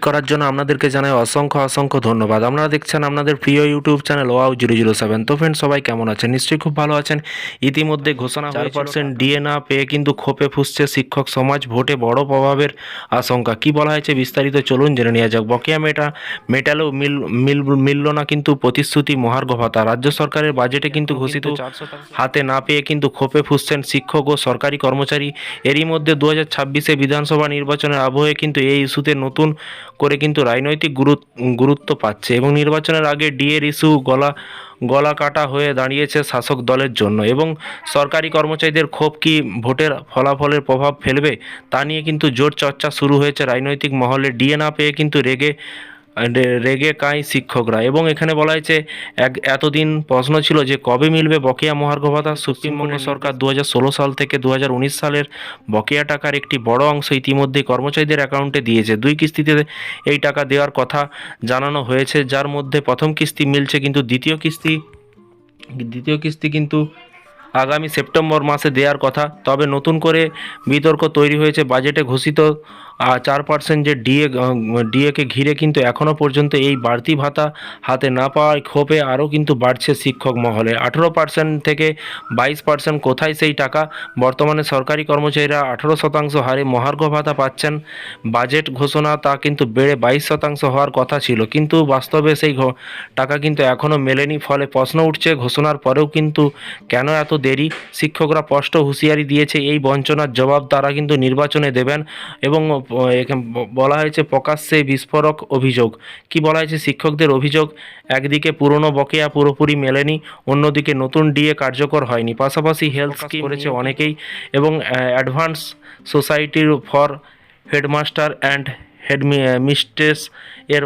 করার জন্য আপনাদেরকে জানাই অসংখ্য অসংখ্য ধন্যবাদ। আপনারা দেখছেন আপনাদের প্রিয় ইউটিউব চ্যানেল ওয়াও007। তো ফ্রেন্ড, সবাই কেমন আছেন? নিশ্চয়ই খুব ভালো আছেন। ইতিমধ্যে ঘোষণা 4% ডিএ না পেয়ে কিন্তু ক্ষোভে ফুঁসছে শিক্ষক সমাজ, ভোটে বড় প্রভাবের আশঙ্কা। কি বলা হয়েছে বিস্তারিত চলুন জেনে নেওয়া যাক। বকেয়া মেটালেও মিলল না কিন্তু প্রতিশ্রুতি মহার্ঘ ভাতা। রাজ্য সরকারের বাজেটে কিন্তু ঘোষিত হাতে না পেয়ে কিন্তু ক্ষোভে ফুঁসছেন শিক্ষক ও সরকারি কর্মচারী। এরই মধ্যে 2026 বিধানসভা নির্বাচনের আবহে কিন্তু এই ইস্যুতে নতুন করে কিন্তু রাজনৈতিক গুরুত্ব পাচ্ছে এবং নির্বাচনের আগে ডিএর ইস্যু গলা কাটা হয়ে দাঁড়িয়েছে শাসক দলের জন্য। এবং সরকারি কর্মচারীদের ক্ষোভ কি ভোটের ফলাফলের প্রভাব ফেলবে তা নিয়ে কিন্তু জোর চর্চা শুরু হয়েছে রাজনৈতিক মহলে। ডিএ না পেয়ে কিন্তু রেগে কাঁই শিক্ষকরা। এবং এখানে বলা হয়েছে এতদিন প্রশ্ন ছিল যে কবে মিলবে বকেয়া মহার্ঘ ভাতা। পশ্চিমবঙ্গ সরকার 2016 সাল থেকে 2019 সালের বকেয়া টাকার একটি বড় অংশ ইতিমধ্যে কর্মচারীদের অ্যাকাউন্টে দিয়েছে। 2 কিস্তিতে এই টাকা দেওয়ার কথা জানানো হয়েছে, যার মধ্যে প্রথম কিস্তি মিলছে, কিন্তু দ্বিতীয় কিস্তি কিন্তু আগামী সেপ্টেম্বর মাসে দেওয়ার কথা। তবে নতুন করে বিতর্ক তৈরি হয়েছে বাজেটে ঘোষিত 4% যে ডিএকে ঘিরে। কিন্তু এখনও পর্যন্ত এই বাড়তি ভাতা হাতে না পাওয়ায় ক্ষোভে আরও কিন্তু বাড়ছে শিক্ষক মহলে। 18% থেকে 22%, কোথায় সেই টাকা? বর্তমানে সরকারি কর্মচারীরা 18% হারে মহার্ঘ ভাতা পাচ্ছেন। বাজেট ঘোষণা তা কিন্তু বেড়ে 22% হওয়ার কথা ছিল, কিন্তু বাস্তবে সেই টাকা কিন্তু এখনও মেলেনি। ফলে প্রশ্ন উঠছে, ঘোষণার পরেও কিন্তু কেন এত দেরি? শিক্ষকরা স্পষ্ট হুঁশিয়ারি দিয়েছে এই বঞ্চনার জবাব তারা কিন্তু নির্বাচনে দেবেন। এবং বলা হয়েছে প্রকাশ্যে বিস্ফোরক অভিযোগ। কি বলা হয়েছে? শিক্ষকদের অভিযোগ, একদিকে পুরনো বকেয়া পুরোপুরি মেলেনি, অন্যদিকে নতুন ডিএ কার্যকর হয়নি। পাশাপাশি হেলথ স্কিম করেছে অনেকেই। এবং অ্যাডভান্স সোসাইটির ফর হেডমাস্টার অ্যান্ড হেডমিস্ট্রেস এর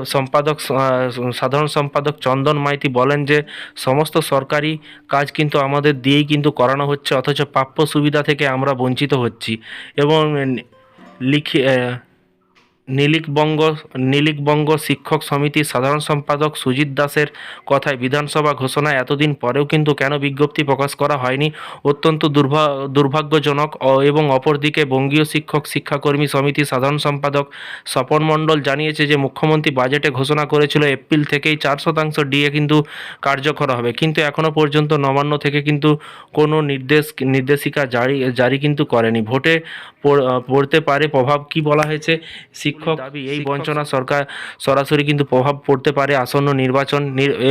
সাধারণ সম্পাদক চন্দন মাইতি বলেন যে সমস্ত সরকারি কাজ কিন্তু আমাদের দিয়েই কিন্তু করানো হচ্ছে, অথচ প্রাপ্য সুবিধা থেকে আমরা বঞ্চিত হচ্ছি। এবং নীলিকবঙ্গ শিক্ষক সমিতির সাধারণ সম্পাদক সুজিত দাসের কথায়, বিধানসভা ঘোষণা এতদিন পরেও কিন্তু কেন বিজ্ঞপ্তি প্রকাশ করা হয়নি, অত্যন্ত দুর্ভাগ্যজনক। এবং অপরদিকে বঙ্গীয় শিক্ষাকর্মী সমিতির সাধারণ সম্পাদক স্বপন মণ্ডল জানিয়েছে যে মুখ্যমন্ত্রী বাজেটে ঘোষণা করেছিল এপ্রিল থেকেই 4% ডিএ কিন্তু কার্যকর হবে, কিন্তু এখনও পর্যন্ত নবান্ন থেকে কিন্তু কোনো নির্দেশিকা জারি কিন্তু করেনি। ভোটে পড়তে পারে প্রভাব। কি বলা হয়েছে? শিক্ষক দাবি এই বঞ্চনা সরাসরি কিন্তু প্রভাব পড়তে পারে আসন্ন নির্বাচন।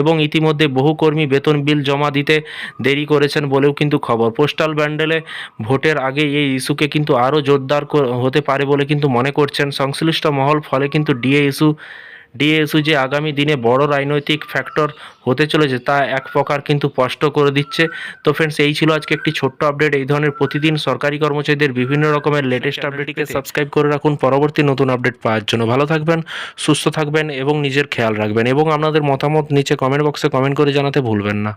এবং ইতিমধ্যে বহু কর্মী বেতন বিল জমা দিতে দেরি করেছেন বলেও কিন্তু খবর। পোস্টাল ব্যান্ডেলে ভোটের আগে এই ইস্যুকে কিন্তু আরও জোরদার হতে পারে বলে কিন্তু মনে করছেন সংশ্লিষ্ট মহল। ফলে কিন্তু ডিএ ইস্যু যে আগামী দিনে বড় রাজনৈতিক ফ্যাক্টর হতে চলেছে তা এক প্রকার কিন্তু স্পষ্ট করে দিচ্ছে। তো ফ্রেন্ডস, এই ছিল আজকে একটি ছোট্ট আপডেট। এই ধরনের প্রতিদিন সরকারি কর্মচারীদের বিভিন্ন রকমের লেটেস্ট আপডেটকে সাবস্ক্রাইব করে রাখুন পরবর্তী নতুন আপডেট পাওয়ার জন্য। ভালো থাকবেন, সুস্থ থাকবেন এবং নিজের খেয়াল রাখবেন। এবং আপনাদের মতামত নিচে কমেন্ট বক্সে কমেন্ট করে জানাতে ভুলবেন না।